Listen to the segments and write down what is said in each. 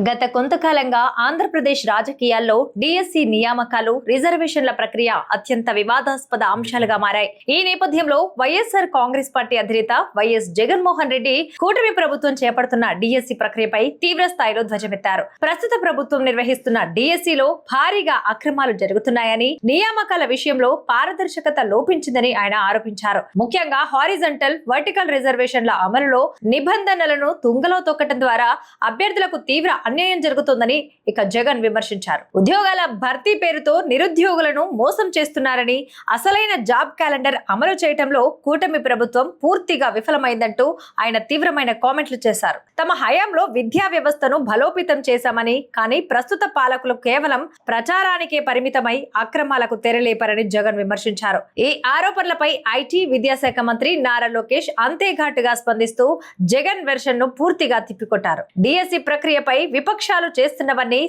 గత కొంతకాలంగా ఆంధ్రప్రదేశ్ రాజకీయాల్లో డిఎస్సి నియామకాలు, రిజర్వేషన్ల ప్రక్రియ అత్యంత వివాదాస్పద అంశాలుగా మారాయి. ఈ నేపథ్యంలో వైఎస్ఆర్ కాంగ్రెస్ పార్టీ అధినేత వైఎస్ జగన్మోహన్ రెడ్డి కూటమి ప్రభుత్వం చేపడుతున్న డిఎస్సి ప్రక్రియపై తీవ్ర స్థాయిలో ధ్వజమెత్తారు. ప్రస్తుత ప్రభుత్వం నిర్వహిస్తున్న డిఎస్సిలో భారీగా అక్రమాలు జరుగుతున్నాయని, నియామకాల విషయంలో పారదర్శకత లోపించిందని ఆయన ఆరోపించారు. ముఖ్యంగా హారిజంటల్, వర్టికల్ రిజర్వేషన్ల అమలులో నిబంధనలను తుంగలో తొక్కడం ద్వారా అభ్యర్థులకు తీవ్ర అన్యాయం జరుగుతోందని ఇక జగన్ విమర్శించారు. ఉద్యోగాల భర్తీ పేరుతో నిరుద్యోగులను మోసం చేస్తున్నారని, అసలైన జాబ్ క్యాలెండర్ అమలు చేయడంలో కూటమి ప్రభుత్వం పూర్తిగా విఫలమైందంటూ ఆయన తీవ్రమైన కామెంట్లు చేశారు. తమ హయాంలో విద్యా వ్యవస్థను బలోపేతం చేశామని, కానీ ప్రస్తుత పాలకులు కేవలం ప్రచారానికే పరిమితమై అక్రమాలకు తెరలేపారని జగన్ విమర్శించారు. ఈ ఆరోపణలపై ఐటీ, విద్యాశాఖ మంత్రి నారా లోకేష్ అంతే ఘాటుగా స్పందిస్తూ జగన్ వెర్షన్ ను పూర్తిగా తిప్పికొట్టారు. డిఎస్సి ప్రక్రియపై విపక్షాలు చేస్తున్నవన్నీ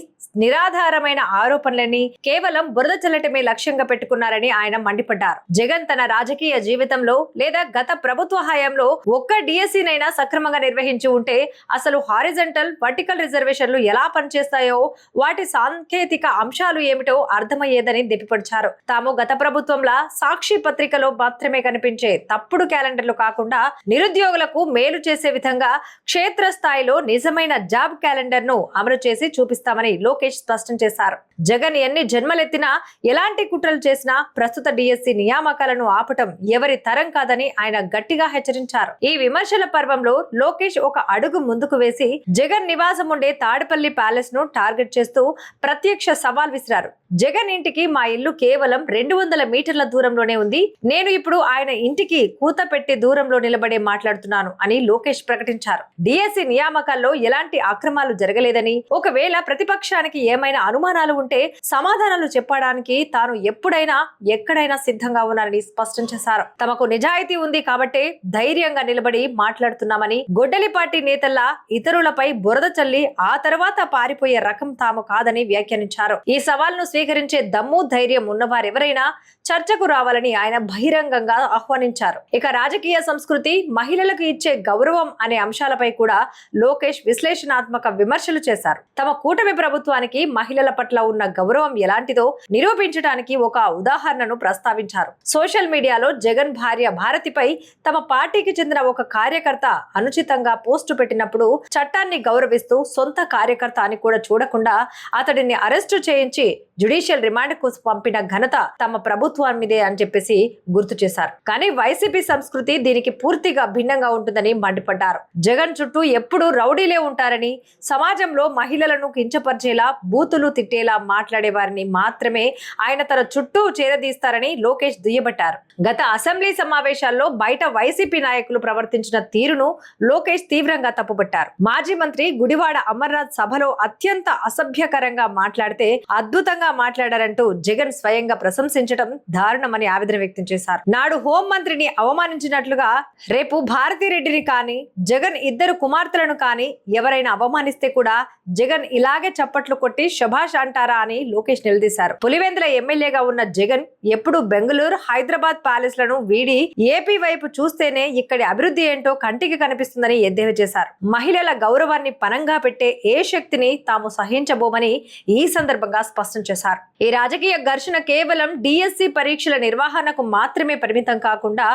నిరాధారమైన ఆరోపణలని, కేవలం బురద చల్లటమే లక్ష్యంగా పెట్టుకున్నారని ఆయన మండిపడ్డారు. జగన్ తన రాజకీయ జీవితంలో లేదా గత ప్రభుత్వ హయాంలో ఒక్క డిఎస్సి నైనా సక్రమంగా నిర్వహించి ఉంటే అసలు హారిజంటల్, వర్టికల్ రిజర్వేషన్లు ఎలా పనిచేస్తాయో, వాటి సాంకేతిక అంశాలు ఏమిటో అర్థమయ్యేదని దిప్పిపడిచారు. తాము గత ప్రభుత్వంలా సాక్షి పత్రికలో మాత్రమే కనిపించే తప్పుడు క్యాలెండర్లు కాకుండా నిరుద్యోగులకు మేలు చేసే విధంగా క్షేత్రస్థాయిలో నిజమైన జాబ్ క్యాలెండర్ ను అమలు చేసి చూపిస్తామని లోకేష్ స్పష్టం చేశారు. జగన్ ఎన్ని జన్మలెత్తినా, ఎలాంటి కుట్రలు చేసినా ప్రస్తుత డిఎస్సి నియామకాలను ఆపటం ఎవరి తరం కాదని ఆయన గట్టిగా హెచ్చరించారు. ఈ విమర్శల పర్వంలో లోకేష్ ఒక అడుగు ముందుకు వేసి జగన్ నివాసం ఉండే తాడేపల్లి ప్యాలెస్ ను టార్గెట్ చేస్తూ ప్రత్యక్ష సవాల్ విసిరారు. జగన్ ఇంటికి మా ఇల్లు కేవలం 200 మీటర్ల దూరంలోనే ఉంది. నేను ఇప్పుడు ఆయన ఇంటికి కూత పెట్టి దూరంలో నిలబడే మాట్లాడుతున్నాను అని లోకేష్ ప్రకటించారు. డిఎస్సి నియామకాల్లో ఎలాంటి అక్రమాలు జరగలేదని, ఒకవేళ ప్రతిపక్షానికి ఏమైనా అనుమానాలు ఉంటే సమాధానాలు చెప్పడానికి తాను ఎప్పుడైనా ఎక్కడైనా సిద్ధంగా ఉన్నారని స్పష్టం చేశారు. తమకు నిజాయితీ ఉంది కాబట్టే ధైర్యంగా నిలబడి మాట్లాడుతున్నామని, గొడ్డలి పార్టీ నేతల్లా ఇతరులపై బురద చల్లి ఆ తర్వాత పారిపోయే రకం తాము కాదని వ్యాఖ్యానించారు. ఈ సవాల్ను స్వీకరించే దమ్ము, ధైర్యం ఉన్నవారెవరైనా చర్చకు రావాలని ఆయన బహిరంగంగా ఆహ్వానించారు. ఇక రాజకీయ సంస్కృతి, మహిళలకు ఇచ్చే గౌరవం అనే అంశాలపై కూడా లోకేష్ విశ్లేషణాత్మక విమర్శలు చేశారు. తమ కూటమి ప్రభుత్వానికి మహిళల పట్ల ఉన్న గౌరవం ఎలాంటిదో నిరూపించడానికి ఒక ఉదాహరణను ప్రస్తావించారు. సోషల్ మీడియాలో జగన్ భార్య భారతిపై తమ పార్టీకి చెందిన ఒక కార్యకర్త అనుచితంగా పోస్టు పెట్టినప్పుడు చట్టాన్ని గౌరవిస్తూ సొంత కార్యకర్త అని కూడా చూడకుండా అతడిని అరెస్టు చేయించి జ్యుడిషియల్ రిమాండ్ కు పంపిన ఘనత తమ ప్రభుత్వానిదే అని చెప్పేసి గుర్తు చేశారు. కానీ వైసీపీ సంస్కృతి దీనికి పూర్తిగా భిన్నంగా ఉంటుందని మండిపడ్డారు. జగన్ చుట్టూ ఎప్పుడూ రౌడీలే ఉంటారని, సమాజంలో మహిళలను కించపరిచేలా, బూతులు తిట్టేలా మాట్లాడే వారిని మాత్రమే ఆయన తన చుట్టూ చేరదీస్తారని లోకేష్ దుయ్యబట్టారు. గత అసెంబ్లీ సమావేశాల్లో బయట వైసీపీ నాయకులు ప్రవర్తించిన తీరును లోకేష్ తీవ్రంగా తప్పుపట్టారు. మాజీ మంత్రి గుడివాడ అమర్నాథ్ సభలో అత్యంత అసభ్యకరంగా మాట్లాడితే అద్భుతంగా మాట్లాడారంటూ జగన్ స్వయంగా ప్రశంసించడం దారుణమని ఆవేదన వ్యక్తం చేశారు. నాడు హోం మంత్రిని అవమానించినట్లుగా రేపు భారతిరెడ్డిని కానీ, జగన్ ఇద్దరు కుమార్తెలను కానీ ఎవరైనా అవమానిస్తే కూడా జగన్ ఇలాగే చప్పట్లు కొట్టి శభాష్ అంటారా అని లోకేష్ నిలదీశారు. పులివెందుల ఎమ్మెల్యేగా ఉన్న జగన్ ఎప్పుడు బెంగళూరు, హైదరాబాద్ ప్యాలెస్ లను వీడి ఏపీ వైపు చూస్తేనే ఇక్కడి అభివృద్ధి ఏంటో కంటికి కనిపిస్తుందని ఎద్దేవా చేశారు. మహిళల గౌరవాన్ని పనంగా పెట్టే ఏ శక్తిని తాము సహించబోమని ఈ సందర్భంగా స్పష్టం చేశారు. ఈ రాజకీయ ఘర్షణ కేవలం డిఎస్సి పరీక్షల నిర్వహణకు మాత్రమే పరిమితం కాకుండా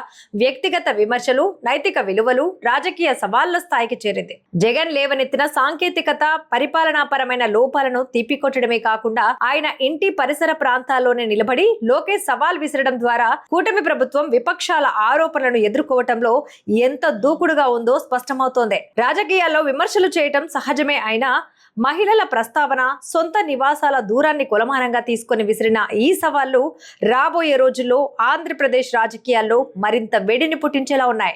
వ్యక్తిగత విమర్శలు, నైతిక విలువలు, రాజకీయ సవాళ్ల స్థాయికి చేరింది. జగన్ లేవనెత్తిన సాంకేతికత, పరిపాలనాపరమైన లోపాలను తిప్పికొట్టడమే కాకుండా ఆయన ఇంటి పరిసర ప్రాంతాల్లోనే నిలబడి లోకేష్ సవాల్ విసరడం ద్వారా కూటమి ప్రభుత్వం విపక్షాల ఆరోపణలను ఎదుర్కోవటంలో ఎంత దూకుడుగా ఉందో స్పష్టమవుతోంది. రాజకీయాల్లో విమర్శలు చేయటం సహజమే అయినా మహిళల ప్రస్తావన, సొంత నివాసాల దూరాన్ని కొలమానంగా తీసుకుని విసిరిన ఈ సవాళ్లు రాబోయే రోజుల్లో ఆంధ్రప్రదేశ్ రాజకీయాల్లో మరింత వేడిని పుట్టించేలా ఉన్నాయి.